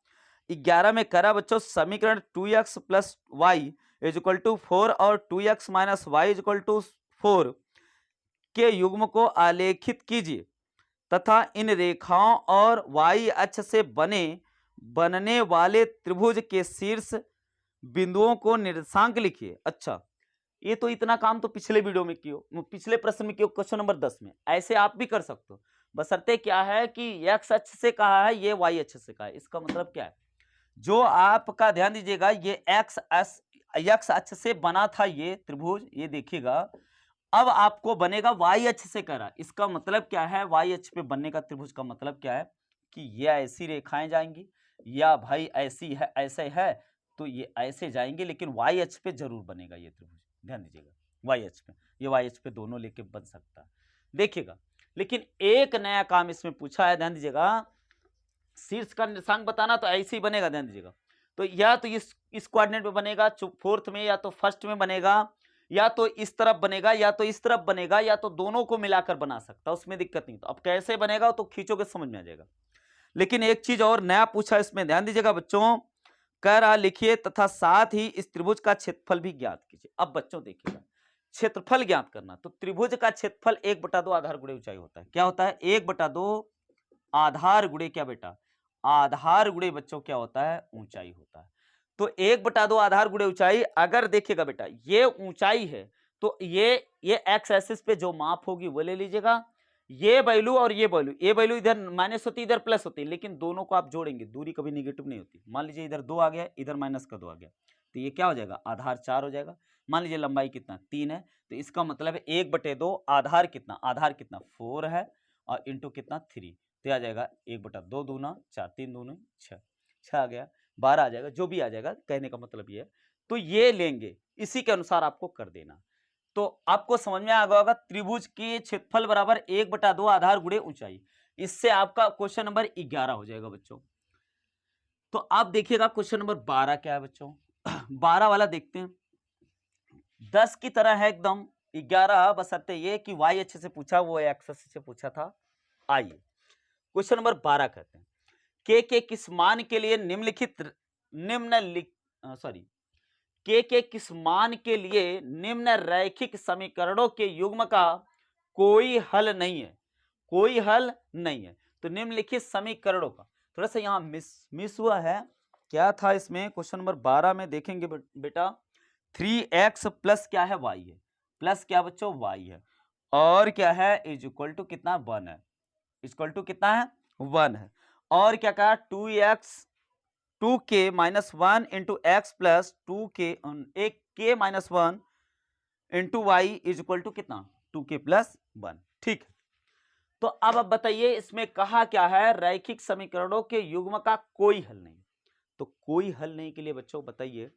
11 में करा बच्चों समीकरण 2x + y = 4 और 2x - y = 4 के युग्म को आलेखित कीजिए तथा इन रेखाओं और y अक्ष से बनने वाले त्रिभुज के शीर्ष बिंदुओं को निर्देशांक लिखिए। अच्छा, ये तो इतना काम तो पिछले वीडियो में कियो, पिछले प्रश्न में कियो, क्वेश्चन नंबर 10 में। ऐसे आप भी कर सकते हो, बशर्ते क्या है कि एक्स अक्ष से कहा है, ये वाई अक्ष से कहा है। इसका मतलब क्या है, जो आपका ध्यान दीजिएगा, ये एक्स अक्ष से बना था ये त्रिभुज, ये देखिएगा, अब आपको बनेगा वाई अक्ष से कह रहा है। इसका मतलब क्या है, वाई अक्ष पे बनने का त्रिभुज का मतलब क्या है कि ये ऐसी रेखाएं जाएंगी, या भाई ऐसी है, ऐसे है तो ये ऐसे जाएंगे, लेकिन वाई अक्ष पे जरूर बनेगा ये त्रिभुज। ध्यान दीजिएगा, वाई अक्ष पे, ये वाई अक्ष पे दोनों लेके बन सकता है, देखिएगा। लेकिन एक नया काम इसमें पूछा है, ध्यान दीजिएगा, शीर्ष का निर्देशांक बताना, तो ऐसे ही बनेगा, ध्यान दीजिएगा। तो या तो इस कोऑर्डिनेट में बनेगा, फोर्थ में, या तो फर्स्ट में बनेगा, या तो इस तरफ बनेगा, या तो इस तरफ बनेगा, या तो दोनों को मिलाकर बना सकता, उसमें दिक्कत नहीं। तो अब कैसे बनेगा तो खींचोगे समझ में आ जाएगा। लेकिन एक चीज और नया पूछा इसमें, ध्यान दीजिएगा बच्चों, कह रहा लिखिए तथा साथ ही इस त्रिभुज का क्षेत्रफल भी ज्ञात कीजिए। अब बच्चों देखिएगा, क्षेत्रफल ज्ञात करना, तो त्रिभुज का क्षेत्रफल 1/2 आधार गुणे ऊंचाई होता है। क्या होता है, 1/2 आधार गुणे क्या बेटा, आधार गुणे बच्चों क्या होता है, ऊंचाई होता है। तो 1/2 आधार गुणे ऊंचाई, अगर देखिएगा बेटा ये ऊंचाई है, तो ये एक्स एक्सिस पे जो माप होगी वो ले लीजिएगा, ये वैल्यू और ये वैल्यू इधर माइनस होती है, इधर प्लस होती है, लेकिन दोनों को आप जोड़ेंगे, दूरी कभी निगेटिव नहीं होती। मान लीजिए इधर 2 आ गया, इधर माइनस का 2 आ गया, तो ये क्या हो जाएगा, आधार 4 हो जाएगा। मान लीजिए लंबाई कितना 3 है, तो इसका मतलब है 1/2 आधार कितना, 4 है, और इंटू कितना 3, तो आ जाएगा 1/2 दूना 4, 3 दूनी 6, 6 आ गया, 12 आ जाएगा, जो भी आ जाएगा, कहने का मतलब ये है। तो ये लेंगे, इसी के अनुसार आपको कर देना। तो आपको समझ में आ गया होगा, त्रिभुज के क्षेत्रफल बराबर 1/2 आधार गुणे ऊंचाई। इससे आपका क्वेश्चन नंबर 11 हो जाएगा बच्चों। तो आप देखिएगा क्वेश्चन नंबर 12 क्या है बच्चों। 12 वाला देखते हैं, 10 की तरह है एकदम, 11 बशर्ते ये कि वाई अच्छे से पूछा, वो एक्स से पूछा था। आइए क्वेश्चन नंबर 12 कहते हैं, के किस मान के लिए के किस मान के लिए निम्न रैखिक समीकरणों के युग्म का कोई हल नहीं है, कोई हल नहीं है। तो निम्नलिखित समीकरणों का, थोड़ा सा यहाँ मिस हुआ है, क्या था इसमें, क्वेश्चन नंबर 12 में देखेंगे बेटा, 3x प्लस क्या है, y है, प्लस क्या बच्चों, y है, और क्या है, इज इक्वल टू कितना 1 है, इक्वल टू कितना है 1 है, और क्या कहा 2k minus 1 into x plus 2k minus 1 into y is equal to कितना 2k प्लस 1। ठीक है, तो अब बताइए इसमें कहा क्या है, रैखिक समीकरणों के युग्म का कोई हल नहीं। तो कोई हल नहीं के लिए बच्चों बताइए,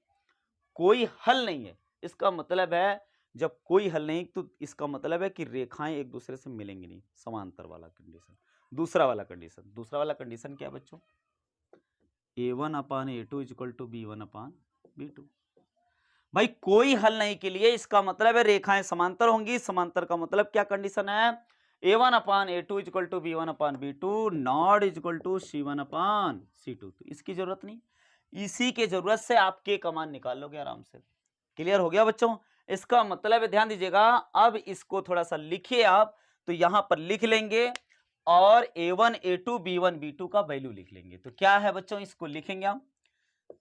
कोई हल नहीं है, इसका मतलब है जब कोई हल नहीं, तो इसका मतलब है कि रेखाएं एक दूसरे से मिलेंगी नहीं, समांतर वाला कंडीशन। दूसरा वाला कंडीशन क्या है बच्चों, a1/a2 इक्वल टू b1/b2। भाई कोई हल नहीं के लिए इसका मतलब है रेखाएं समांतर होंगी, समांतर का मतलब क्या कंडीशन है, a1/a2 equal to b1/b2 not equal to c1/c2। तो इसकी जरूरत नहीं, इसी के जरूरत से आप के का मान निकाल लोगे आराम से। क्लियर हो गया बच्चों, इसका मतलब है ध्यान दीजिएगा, अब इसको थोड़ा सा लिखिए आप, तो यहां पर लिख लेंगे और a1 a2 b1 b2 का वैल्यू लिख लेंगे। तो क्या है बच्चों, इसको लिखेंगे हम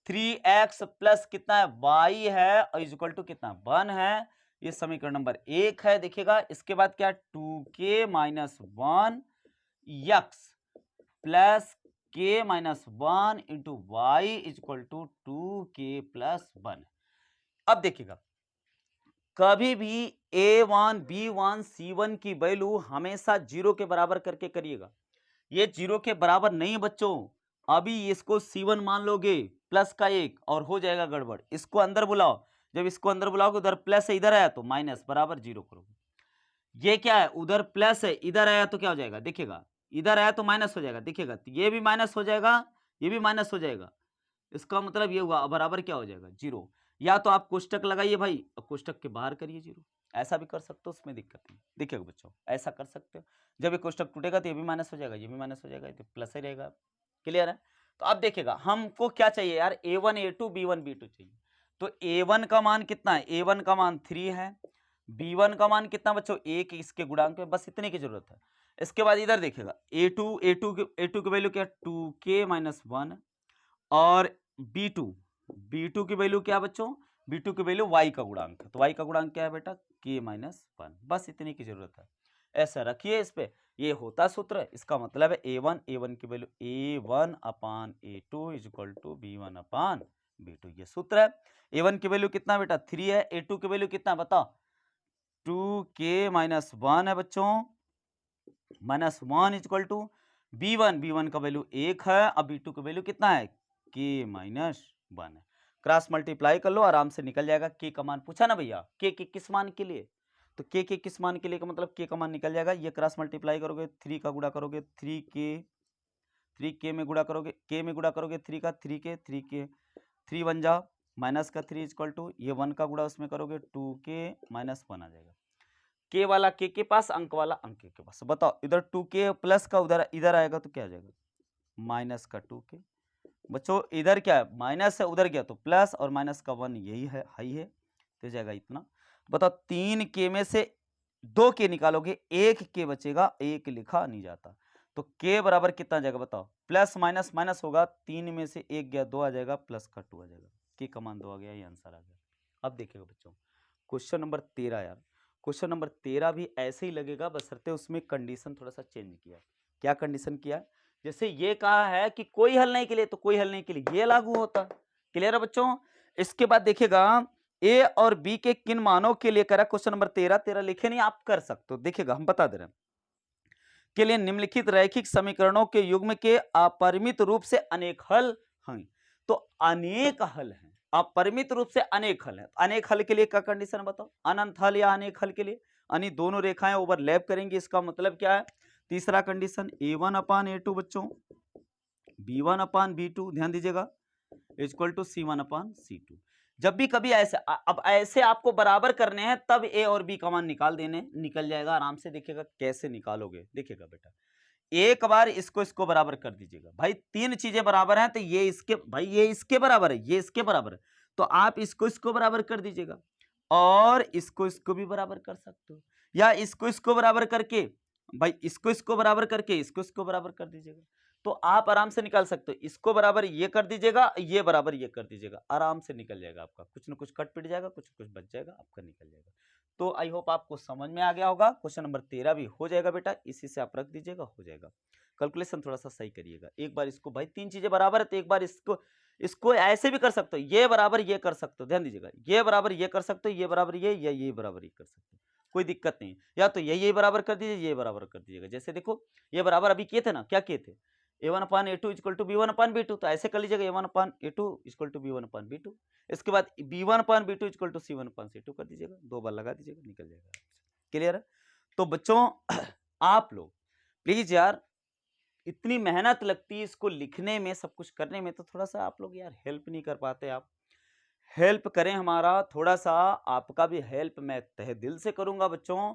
3x प्लस कितना है y है, और इज इक्वल टू कितना 1 है, ये समीकरण नंबर 1 है। देखिएगा इसके बाद क्या 2k minus 1 x plus k minus 1 into y is equal to 2k plus 1। अब देखिएगा कभी भी a1 b1 c1 की वैल्यू हमेशा 0 के बराबर करके करिएगा। ये 0 के बराबर नहीं बच्चों, अभी इसको c1 मान लोगे प्लस का 1 और हो जाएगा गड़बड़। इसको अंदर बुलाओ, जब इसको अंदर बुलाओगे उधर प्लस है, इधर आया तो माइनस, बराबर 0 करोगे। ये क्या है, उधर प्लस है, इधर आया तो क्या हो जाएगा, देखिएगा इधर आया तो माइनस हो जाएगा, देखिएगा तो ये भी माइनस हो जाएगा, ये भी माइनस हो जाएगा। इसका मतलब ये हुआ बराबर क्या हो जाएगा 0। या तो आप कोष्टक लगाइए भाई, कोष्टक के बाहर करिए 0, ऐसा भी कर सकते हो, उसमें दिक्कत नहीं। देखिएगा बच्चों ऐसा कर सकते हो, जब ये कोष्टक टूटेगा तो ये भी माइनस हो जाएगा, ये भी माइनस हो जाएगा, तो प्लस ही रहेगा। क्लियर है, तो अब देखिएगा हमको क्या चाहिए यार, a1 a2 b1 b2 चाहिए। तो a1 का मान कितना है, a1 का मान 3 है, b1 का मान कितना बच्चों 1, इसके गुणांक में, बस इतने की जरूरत है। इसके बाद इधर देखिएगा a2 की वैल्यू क्या 2k माइनस 1, और b2 की वैल्यू क्या बच्चों, b2 की वैल्यू y का गुणांक है, तो y का गुणांक क्या है बेटा k माइनस 1, बस इतनी की जरूरत है। ऐसा रखिए इस पे, ये होता सूत्र, इसका मतलब है a1 की value a1 upon a2 is equal to b1 upon b2, ये सूत्र है। a1 की वैल्यू कितना बेटा 3 है, a2 की वैल्यू कितना बताओ 2k माइनस 1 है बच्चों, minus 1 is equal to b1 का वैल्यू 1 है, अब b2 का वैल्यू कितना है k माइनस 1 है। क्रॉस मल्टीप्लाई कर लो, आराम से निकल जाएगा। k का मान पूछा ना भैया, k के किस मान के लिए, तो k के किस मान के लिए का मतलब k का मान निकल जाएगा। ये क्रॉस मल्टीप्लाई करोगे 3 का गुणा करोगे 3k में गुणा करोगे, k में गुणा करोगे 3 का 3k 3 बन जा माइनस का 3 इक्वल टू ये 1 का गुणा उसमें करोगे 2k माइनस 1 आ जाएगा। k वाला k के पास, अंक वाला अंक के पास। बताओ इधर 2k प्लस का उधर इधर आएगा तो क्या आ जाएगा माइनस का 2k। बच्चों इधर क्या है माइनस है, उधर गया तो प्लस, और माइनस का 1 यही है हाई है, तो जाएगा इतना। बताओ 3k में से 2k निकालोगे 1k बचेगा, 1 लिखा नहीं जाता, तो k बराबर कितना आ जाएगा बताओ, प्लस माइनस माइनस होगा, 3 में से 1 गया 2 आ जाएगा, प्लस का 2 आ जाएगा, k का मान 2 आ गया, ये आंसर आ गया। अब देखिएगा बच्चों क्वेश्चन नंबर 13 यार, क्वेश्चन नंबर 13 भी ऐसे ही लगेगा, बशर्ते उसमें कंडीशन थोड़ा सा चेंज किया। क्या कंडीशन किया, जैसे ये कहा है कि कोई हल नहीं के लिए, तो कोई हल नहीं के लिए ये लागू होता। क्लियर है बच्चों। इसके बाद देखिएगा ए और बी के किन मानों के लिए करा, क्वेश्चन नंबर 13 लिखे नहीं आप कर सकते हो, देखिएगा हम बता दे रहे हैं के लिए निम्नलिखित रैखिक समीकरणों के युग्म के अपरिमित रूप से अनेक हल हैं। तो अनेक हल हैं, अपरिमित रूप से अनेक हल है, अनेक हल के लिए क्या कंडीशन है बताओ, अनंत हल या अनेक हल के लिए यानी दोनों रेखाएं ओवरलैप करेंगी, इसका मतलब क्या है। तीसरा कंडीशन a1 अपान a2 बच्चों b1 अपान b2, ध्यान दीजिएगा equal to c1 upon c2। जब भी कभी ऐसे अब ऐसे आपको बराबर करने हैं तब a और b का मान निकल जाएगा आराम से। देखिएगा कैसे निकालोगे, देखिएगा बेटा एक बार इसको इसको बराबर कर दीजिएगा, भाई तीन चीजें बराबर हैं तो ये इसके, भाई ये इसके बराबर है, ये इसके बराबर है, तो आप इसको इसको बराबर कर दीजिएगा, और इसको इसको भी बराबर कर सकते हो, या इसको इसको बराबर करके, भाई इसको इसको बराबर करके इसको इसको बराबर कर दीजिएगा, तो आप आराम से निकाल सकते हो। इसको बराबर ये कर दीजिएगा, ये बराबर ये कर दीजिएगा, आराम से निकल जाएगा आपका, कुछ ना कुछ कट पिट जाएगा, कुछ कुछ बच जाएगा, आपका निकल जाएगा। तो आई होप आपको समझ में आ गया होगा। क्वेश्चन नंबर 13 भी हो जाएगा बेटा, इसी से आप रख दीजिएगा, हो जाएगा। कैलकुलेशन थोड़ा सा सही करिएगा एक बार इसको, भाई तीन चीजें बराबर है तो एक बार इसको इसको ऐसे भी कर सकते हो, ये बराबर ये कर सकते हो, ध्यान दीजिएगा ये बराबर ये कर सकते हो, ये बराबर ये, या ये बराबर ये कर सकते हो, कोई दिक्कत नहीं। या तो ये बराबर कर दीजिए, ये बराबर कर दीजिएगा। जैसे देखो ये बराबर अभी किए थे ना, क्या किए थे, a1 upon a2 equal to b1 upon b2, तो ऐसे कर लीजिएगा a1 upon a2 equal to b1 upon b2। इसके बाद b1 upon b2 equal to c1 upon c2 कर दीजिएगा, दो बार लगा दीजिएगा, निकल जाएगा। क्लियर है। तो बच्चों आप लोग प्लीज यार, इतनी मेहनत लगती है इसको लिखने में, सब कुछ करने में, तो थोड़ा सा आप लोग यार हेल्प नहीं कर पाते। आप हेल्प करें हमारा थोड़ा सा, आपका भी हेल्प मैं तहे दिल से करूंगा बच्चों,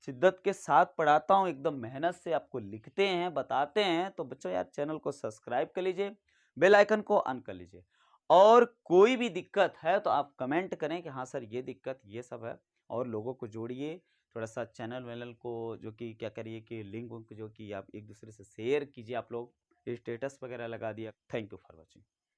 शिद्दत के साथ पढ़ाता हूँ, एकदम मेहनत से आपको लिखते हैं बताते हैं। तो बच्चों यार चैनल को सब्सक्राइब कर लीजिए, बेल आइकन को ऑन कर लीजिए, और कोई भी दिक्कत है तो आप कमेंट करें कि हाँ सर ये दिक्कत ये सब है, और लोगों को जोड़िए थोड़ा सा, चैनल वैनल को जो कि क्या करिए कि लिंक जो कि आप एक दूसरे से शेयर कीजिए, आप लोग स्टेटस वगैरह लगा दिया। Thank you for watching.